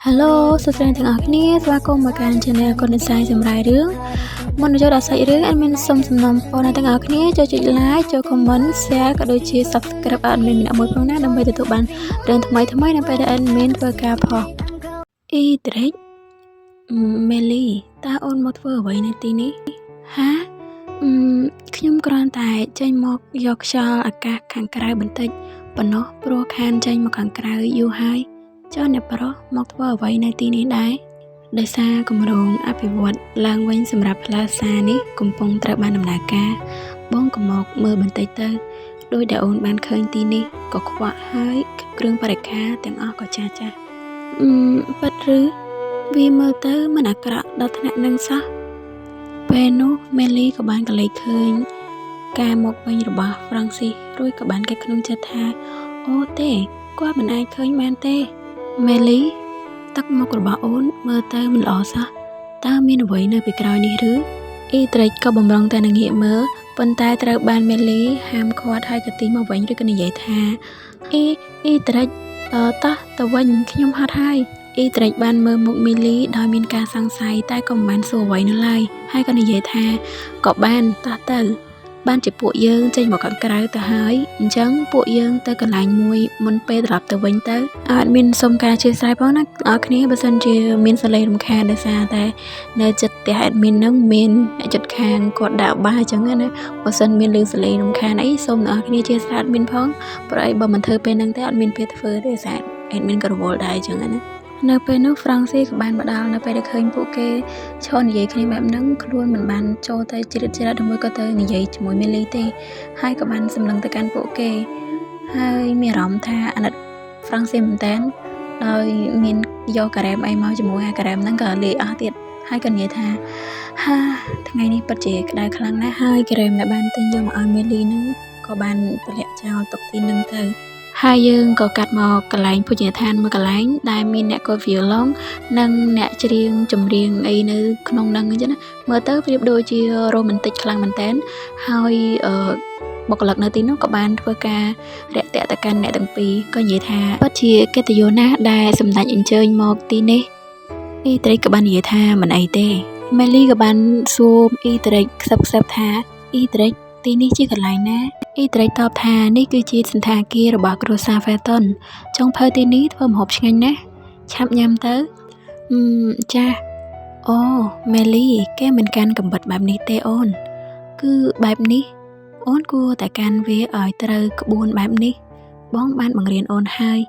Hello សួស្តីទាំងអស់គ្នាស្វាគមន៍មកកាន់ Channel កូននិស័យសម្រាប់រឿងមុនចូលដល់សាច់រឿងអេដមីនសូមសំណូមពរអ្នកទាំងអស់គ្នាចូលចុច Like ចូល Comment Share ក៏ដូចជា Subscribe អេដមីនម្នាក់មួយផងណាដើម្បីទទួលបានរឿងថ្មីនៅពេលដែលអេដមីនធ្វើការផុសអ៊ីត្រេកមេលីតើអូនមកធ្វើអ្វីនៅទីនេះហាខ្ញុំគ្រាន់តែចេញមកយកខ្យល់អាកាសខាងក្រៅបន្តិចប៉ុណ្ណោះព្រោះខានចេញមកខាងក្រៅយូរហើយចុះអ្នកប្រុសមកធ្វើអ្វីនៅទីនេះដែរដោយសារគម្រោងអភិវឌ្ឍឡើងវិញសម្រាប់ផ្លាសានេះកំពុងត្រូវបានដំណើរការបងក៏មកមើលបន្តិចទៅដោយដែលអូនបានឃើញទីនេះក៏ខ្វក់ហើយគ្រឿងបរិក្ខារទាំងអស់ក៏ចាស់ពិតឬវាមើលទៅមិនអាក្រក់ដល់ថ្នាក់នឹងសោះពេលនោះមេលីក៏បានកលេចឃើញការមកវិញរបស់ហ្វ្រង់ស៊ីសរួចក៏បានគិតក្នុងចិត្តថាអូទេគាត់មិនអាចឃើញបានទេមេលីទឹកមុខរបស់អូនមើលទៅមិនល្អសោះតើមានអ្វីនៅពីក្រោយនេះឬអ៊ីត្រេកក៏បំរុងតែនឹងងាកមើលប៉ុន្តែត្រូវបានមេលីហាមឃាត់ឲ្យក៏ទីមកវិញឬក៏និយាយថាអ៊ីត្រេកតោះទៅវិញខ្ញុំហត់ហើយអ៊ីត្រេកបានមើលមុខមេលីដោយមានការសង្ស័យតែក៏មិនបានសួរអ្វីនោះឡើយហើយក៏និយាយថាក៏បានតោះទៅបានជាពួកយើងចេញមកខាងក្រៅទៅហើយអញ្ចឹងពួកយើងទៅកន្លែងមួយមុនពេលត្រឡប់ទៅវិញទៅអត់មានសុំការអធិស្ឋានផងណាអរគ្នាបើសិនជាមានសលេងរំខានដោយសារតែនៅចិត្តផ្ទះអេដមីននឹងមានអ្នកចិត្តខាងគាត់ដាក់បាអញ្ចឹងណាបើសិនមានលឺសលេងរំខានអីសូមអ្នកអរគ្នាអធិស្ឋានអេដមីនផងព្រោះអីបើមិនធ្វើពេលហ្នឹងទេអត់មានពេលធ្វើទេសារអេដមីនក៏រវល់ដែរអញ្ចឹងណានៅពេលនោះហ្វ្រង់ស៊ីក៏បានបដាល់នៅពេលដែលឃើញពួកគេឈរនិយាយគ្នាបែបហ្នឹងខ្លួនមិនបានចូលទៅជ្រៀតជ្រែកឬមួយក៏ទៅនិយាយជាមួយមេលីទេហើយក៏បានសម្លឹងទៅកាន់ពួកគេហើយមានអារម្មណ៍ថាអាណិតហ្វ្រង់ស៊ីមែនតើដោយមានយកការ៉េមអីមកជាមួយហើយការ៉េមហ្នឹងក៏លេអស់ទៀតហើយក៏និយាយថាហាថ្ងៃនេះពិតជាក្តៅខ្លាំងណាស់ហើយការ៉េមដែលបានទិញយកមកឲ្យមេលីហ្នឹងក៏បានទម្លាក់ចោលទុកទីហ្នឹងទៅហើយយើងក៏កាត់មកកន្លែងភោជនីយដ្ឋានមួយកន្លែងដែលមានអ្នកកូតវីយ៉ូឡុងនិងអ្នកច្រៀងចម្រៀងអីនៅក្នុងហ្នឹងអញ្ចឹងណាមើលទៅប្រៀបដូចជារ៉ូមែនទិកខ្លាំងមែនតើហើយបុគ្គលិកនៅទីនោះក៏បានធ្វើការរាក់ទាក់ទៅកាន់អ្នកទាំងពីរក៏និយាយថាពិតជាកិត្តិយសណាស់ដែលសម្ដេចអញ្ជើញមកទីនេះអ៊ីត្រេកក៏បាននិយាយថាមិនអីទេមេលីក៏បានសួរអ៊ីត្រេកខ្សឹបថាអ៊ីត្រេកទីនេះជាកន្លែងណាអ៊ីត្រេកតបថានេះគឺជាសន្តាគាររបស់គ្រួសារ Felton ចុងភៅទីនេះធ្វើម្ហូបឆ្ងាញ់ណាស់ឆាប់ញ៉ាំទៅចាអូមេលីគេមិនកាន់កាំបិតបែបនេះទេអូនគឺបែបនេះអូនគួរតែកាន់វាឲ្យត្រូវក្បួនបែបនេះបងបានបង្រៀនអូនហើយ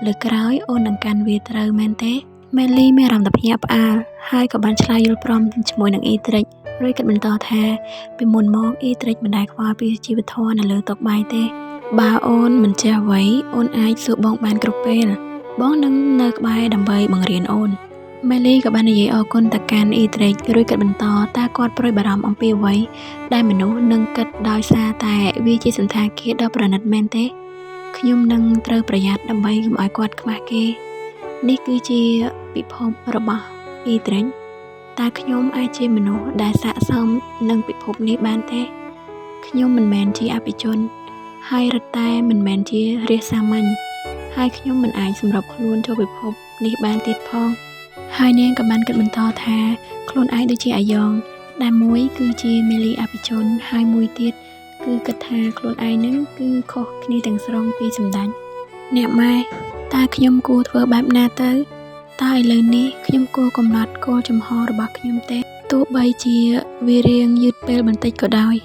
លើក្រោយអូននឹងកាន់វាត្រូវមែនទេមេលីមានអារម្មណ៍តែភ្ញាក់ផ្អើលហើយក៏បានឆ្លើយយល់ព្រមជាមួយនឹងអ៊ីត្រេករួចគាត់បន្តថាពីមុនមកអ៊ីត្រេកមិនដែលខ្វល់ពីជីវធម៌នៅលើតុបាយទេបើអូនមិនចេះអ្វីអូនអាចសួរបងបានគ្រប់ពេលបងនឹងនៅក្បែរដើម្បីបង្រៀនអូនមេលីក៏បាននិយាយអរគុណទៅកាន់អ៊ីត្រេករួចគាត់បន្តតើគាត់ព្រួយបារម្ភអំពីអ្វីដែលមនុស្សនឹងគិតដោយសារតែវាជាសន្តាគារដ៏ប្រណិតមែនទេខ្ញុំនឹងត្រូវប្រយ័ត្នដើម្បីកុំឲ្យគាត់ខ្មាស់គេនេះគឺជាពិភពរបស់អ៊ីត្រេកតើខ្ញុំអាចជាមនុស្សដែលស័ក្តិសមនឹងពិភពនេះបានទេខ្ញុំមិនមែនជាអភិជនហើយរឹតតែមិនមែនជារាស្ត្រសាមញ្ញហើយខ្ញុំមិនអាចសម្របខ្លួនចូលពិភពនេះបានទៀតផងហើយនាងក៏បានគិតបន្តថាខ្លួនឯងដូចជាអាយ៉ងដែលមួយគឺជាមេលីអភិជនហើយមួយទៀតគឺគិតថាខ្លួនឯងនឹងគឺខុសគ្នាទាំងស្រុងពីសម្ដេចអ្នកម៉ែតើខ្ញុំគួរធ្វើបែបណាទៅតើឥឡូវនេះខ្ញុំគួរកំណត់គោលចំហរបស់ខ្ញុំទេទោះបីជាវារៀងយឺតពេលបន្តិចក៏ដោយ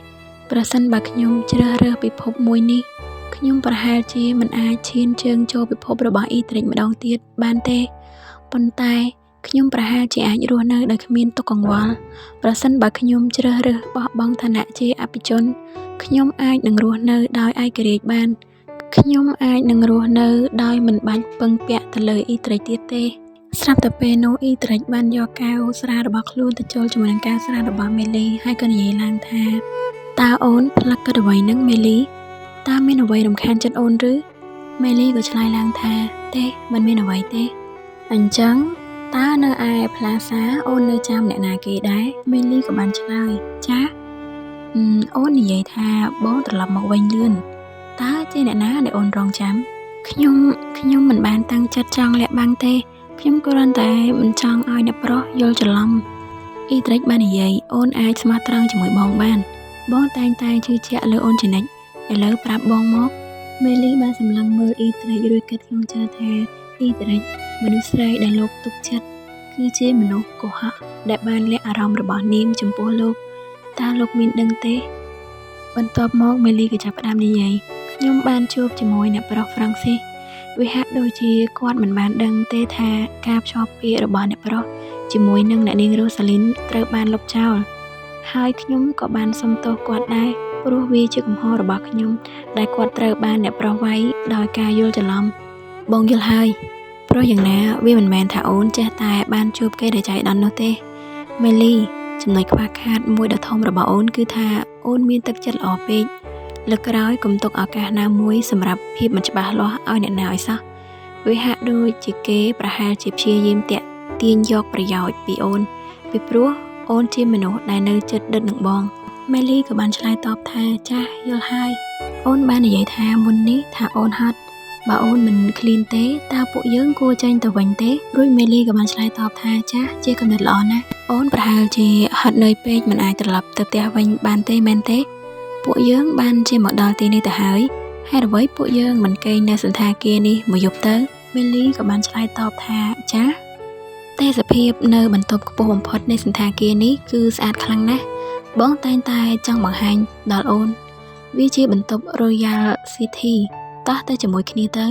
ប្រសិនបើខ្ញុំជ្រើសរើសពិភពមួយនេះខ្ញុំប្រហែលជាមិនអាចឈានជើងចូលពិភពរបស់អ៊ីត្រេកម្ដងទៀតបានទេប៉ុន្តែខ្ញុំប្រហែលជាអាចរស់នៅដោយគ្មានទុក្ខកង្វល់ប្រសិនបើខ្ញុំជ្រើសរើសបោះបង់ឋានៈជាអភិជនខ្ញុំអាចនឹងរស់នៅដោយឯករាជ្យបានខ្ញុំអាចនឹងរស់នៅដោយមិនបាច់ពឹងពាក់ទៅលើអ៊ីត្រេកទៀតទេស្រាប់តែពេលនោះអ៊ីត្រេកបានយកកែវស្រារបស់ខ្លួនទៅចូលជាមួយនឹងកែវស្រារបស់មេលីហើយក៏និយាយឡើងថាតើអូនផ្លឹកគិតអ្វីនឹងមេលីតើមានអ្វីរំខានចិត្តអូនឬមេលីក៏ឆ្លើយឡើងថាទេមិនមានអ្វីទេអញ្ចឹងតើនៅឯផ្លាសាអូននៅចាំអ្នកណាគេដែរមេលីក៏បានឆ្លើយចាអូននិយាយថាបងត្រឡប់មកវិញលឿនតើជាអ្នកណាដែលអូនរងចាំខ្ញុំមិនបានតាំងចិត្តចង់លាក់បាំងទេ ខ្ញុំគ្រាន់តែមិនចង់ឲ្យអ្នកប្រុសយល់ច្រឡំអ៊ីត្រិចបាននិយាយអូនអាចស្មោះត្រង់ជាមួយបងបានបងតែងតែជឿជាក់លើអូនជានិច្ចឥឡូវប្រាប់បងមកមេលីបានសម្លឹងមើលអ៊ីត្រិចរួចគិតក្នុងចិត្តថាអ៊ីត្រិចមនុស្សស្រីដែលលោកទុកចិត្តគឺជាមនុស្សកុហកដែលបានលាក់អារម្មណ៍របស់នាងចំពោះលោកតើលោកមានដឹងទេបន្ទាប់មកមេលីក៏ចាប់ផ្ដើមនិយាយខ្ញុំបានជួបជាមួយអ្នកប្រុសហ្វ្រង់ស៊ីសវាហាក់ដូចជាគាត់មិនបានដឹងទេថាការភ្ជាប់ពាក្យរបស់អ្នកប្រុសជាមួយនឹងអ្នកនាងរ៉ូសាលីនត្រូវបានលុបចោលហើយខ្ញុំក៏បានសុំទោសគាត់ដែរព្រោះវាជាកំហុសរបស់ខ្ញុំដែលគាត់ត្រូវបានអ្នកប្រុសវាយដោយការយល់ច្រឡំបងយល់ហើយព្រោះយ៉ាងណាវាមិនមែនថាអូនចេះតែបានជួបគេដែលចៃដន្យនោះទេមេលីចំណុចខ្វះខាតមួយដ៏ធំរបស់អូនគឺថាអូនមានទឹកចិត្តល្អពេកលើកក្រោយកុំទុកឱកាសណាមួយសម្រាប់ភាពមិនច្បាស់លាស់ឲ្យអ្នកណាឲ្យសោះវាហាក់ដូចជាគេប្រហែលជាព្យាយាមទាក់ទាញយកប្រយោជន៍ពីអូនពីព្រោះអូនជាមនុស្សដែលនៅចិត្តដិតនឹងបងមេលីក៏បានឆ្លើយតបថាចាស់យល់ហើយអូនបាននិយាយថាមុននេះថាអូនហត់បើអូនមិនឃ្លានទេតើពួកយើងគួរចេញទៅវិញទេរួចមេលីក៏បានឆ្លើយតបថាចាស់ជាកំណត់ល្អណាស់អូនប្រហែលជាហត់នឿយពេកមិនអាចត្រឡប់ទៅផ្ទះវិញបានទេមែនទេពួកយើងបានជាមកដល់ទីនេះទៅហើយហេតុអ្វីពួកយើងមិនគេងនៅសន្តាគារនេះមួយយប់ទៅមេលីក៏បានឆ្លើយតបថាចាស់ទេសភាពនៅបន្ទប់ខ្ពស់បំផុតនៃសន្តាគារនេះគឺស្អាតខ្លាំងណាស់បងតែងតែចង់បង្ហាញដល់អូនវាជាបន្ទប់ Royal City តោះទៅជាមួយគ្នាទៅ